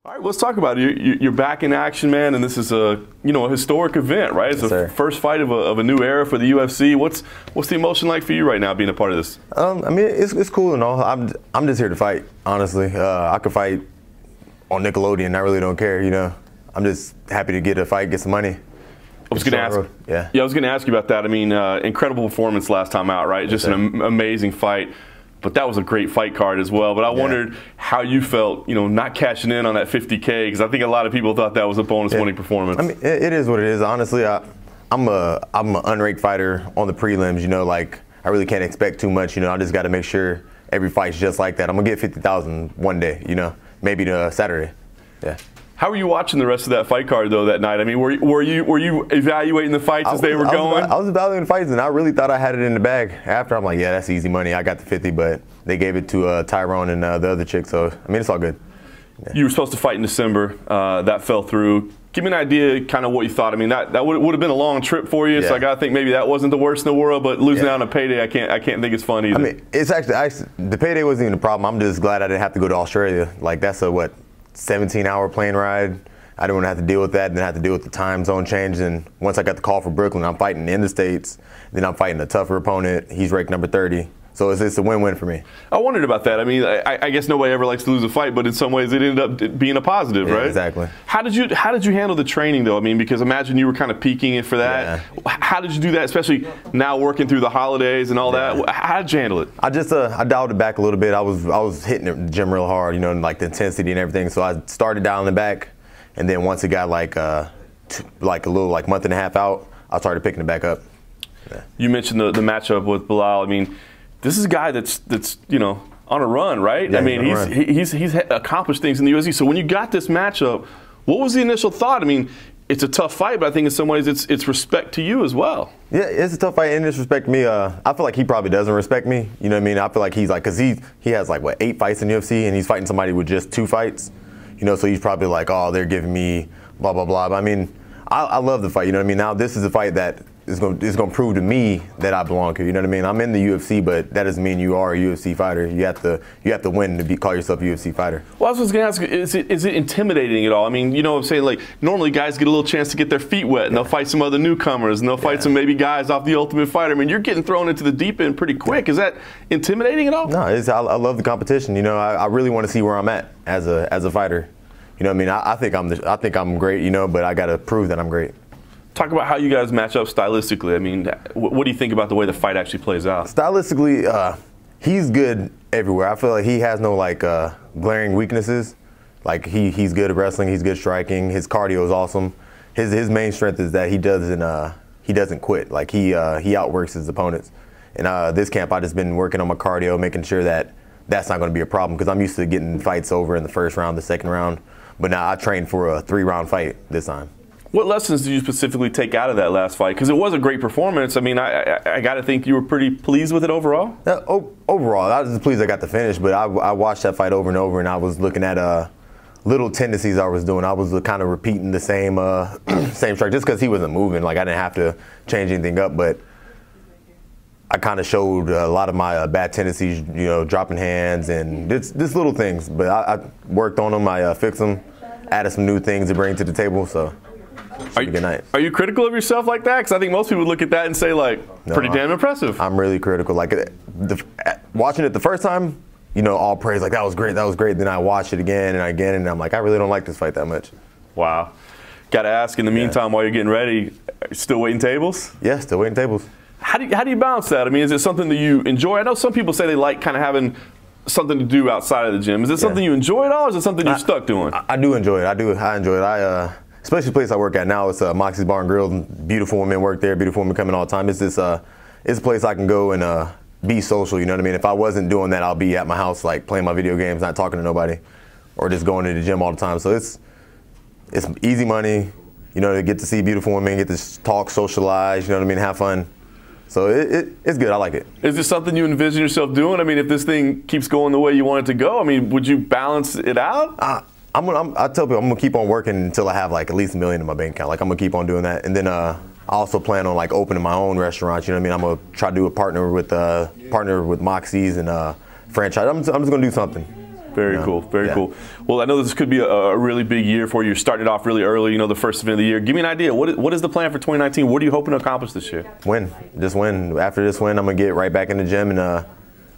All right, let's talk about it. You're back in action, man, and this is a historic event, right? It's the first fight of a new era for the UFC. What's the emotion like for you right now, being a part of this? I mean, it's cool and all. I'm just here to fight, honestly. I could fight on Nickelodeon. I really don't care, you know. I'm just happy to get a fight, get some money. I was going to ask. Yeah, I was going to ask you about that. I mean, incredible performance last time out, right? Just an amazing fight. But that was a great fight card as well. But I wondered how you felt, not cashing in on that 50K, because I think a lot of people thought that was a bonus-winning performance. I mean, it is what it is. Honestly, I'm an unranked fighter on the prelims. Like I really can't expect too much. I just got to make sure every fight's just like that. I'm gonna get 50,000 one day. Maybe to Saturday. Yeah. How were you watching the rest of that fight card though that night? I mean, were you evaluating the fights as they were going? I was evaluating the fights, and I really thought I had it in the bag. After, I'm like, yeah, that's easy money. I got the 50, but they gave it to Tyrone and the other chick. So I mean, it's all good. Yeah. You were supposed to fight in December. That fell through. Give me an idea, kind of what you thought. I mean, that would have been a long trip for you. Yeah. So I gotta think maybe that wasn't the worst in the world. But losing out on a payday, I can't think it's fun either. I mean, it's actually the payday wasn't even a problem. I'm just glad I didn't have to go to Australia. Like that's a 17-hour plane ride. I didn't want to have to deal with that, then have to deal with the time zone change. And once I got the call for Brooklyn, I'm fighting in the States. Then I'm fighting a tougher opponent. He's ranked number 30. So it's a win-win for me. I wondered about that. I mean, I guess nobody ever likes to lose a fight, but in some ways it ended up being a positive, right? Exactly. How did you handle the training though? I mean, because imagine you were kind of peaking it for that. Yeah. How did you do that, especially now working through the holidays and all that? How did you handle it? I just I dialed it back a little bit. I was hitting the gym real hard, like the intensity and everything. So I started dialing it back. And then once it got like a little month and a half out, I started picking it back up. Yeah. You mentioned the matchup with Bilal. I mean, this is a guy that's on a run, right? Yeah, I mean, he's accomplished things in the UFC. So when you got this matchup, what was the initial thought? I mean, it's a tough fight, but I think in some ways it's respect to you as well. Yeah, it's a tough fight and it's respect to me. I feel like he probably doesn't respect me. You know what I mean? I feel like he's because he has 8 fights in the UFC and he's fighting somebody with just 2 fights. So he's probably like, oh, they're giving me blah, blah, blah. But I mean, I love the fight, you know what I mean? Now this is a fight that is going to prove to me that I belong here, you know what I mean? I'm in the UFC, but that doesn't mean you are a UFC fighter. You have to win to call yourself a UFC fighter. Well, I was going to ask, is it intimidating at all? I mean, what I'm saying, like, normally guys get a little chance to get their feet wet, and they'll fight some other newcomers, and they'll fight some maybe guys off the Ultimate Fighter. I mean, you're getting thrown into the deep end pretty quick. Is that intimidating at all? No, I love the competition. I really want to see where I'm at as a fighter. You know what I mean? I think I'm great, but I got to prove that I'm great. Talk about how you guys match up stylistically. I mean, what do you think about the way the fight actually plays out? Stylistically, he's good everywhere. I feel like he has no glaring weaknesses. Like he's good at wrestling, he's good striking. His cardio is awesome. His main strength is that he doesn't quit. Like he outworks his opponents. And this camp, I just been working on my cardio, making sure that that's not going to be a problem because I'm used to getting fights over in the first round, the second round. But now I trained for a 3-round fight this time. What lessons did you specifically take out of that last fight? Because it was a great performance. I mean, I got to think you were pretty pleased with it overall? Overall, I was just pleased I got the finish, but I watched that fight over and over, and I was looking at little tendencies I was doing. I was kind of repeating the same same strike just because he wasn't moving. Like, I didn't have to change anything up, but I kind of showed a lot of my bad tendencies, dropping hands and just little things. But I worked on them, I fixed them, added some new things to bring to the table, so. Good night. Are you critical of yourself like that? Because I think most people would look at that and say, pretty damn impressive. I'm really critical. Like, watching it the first time, all praise, like, that was great, that was great. Then I watch it again and again, and I'm like, I really don't like this fight that much. Wow. Got to ask, in the meantime, while you're getting ready, are you still waiting tables? Yeah, still waiting tables. How do you balance that? I mean, is it something that you enjoy? I know some people say they like kind of having something to do outside of the gym. Is it something you enjoy at all, or is it something you're stuck doing? I do enjoy it. I enjoy it. Especially the place I work at now, it's Moxie's Bar and Grill. Beautiful women work there. Beautiful women come in all the time. It's a place I can go and be social. You know what I mean? If I wasn't doing that, I'll be at my house playing my video games, not talking to nobody, or just going to the gym all the time. So it's easy money. To get to see beautiful women, get to talk, socialize. You know what I mean? Have fun. So it's good. I like it. Is this something you envision yourself doing? I mean, if this thing keeps going the way you want it to go, I mean, would you balance it out? I tell people I'm gonna keep on working until I have at least $1 million in my bank account. I'm gonna keep on doing that, and then I also plan on opening my own restaurants. You know what I mean? I'm gonna try to do a partner with Moxie's and franchise. I'm just gonna do something. Very cool. Very cool. Well, I know this could be a really big year for you. You're starting it off really early, you know, the first event of the year. Give me an idea. What is the plan for 2019? What are you hoping to accomplish this year? Win. Just win. After this win, I'm going to get right back in the gym and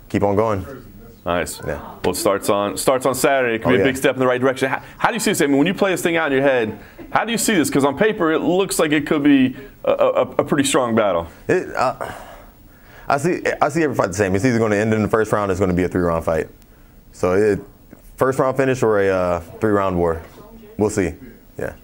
keep on going. Nice. Yeah. Well, it starts on Saturday. It could be a big step in the right direction. How do you see this? I mean, when you play this thing out in your head, how do you see this? Because on paper, it looks like it could be a pretty strong battle. I see every fight the same. It's either going to end in the first round or it's going to be a 3-round fight. So first round finish or a 3-round war. We'll see. Yeah.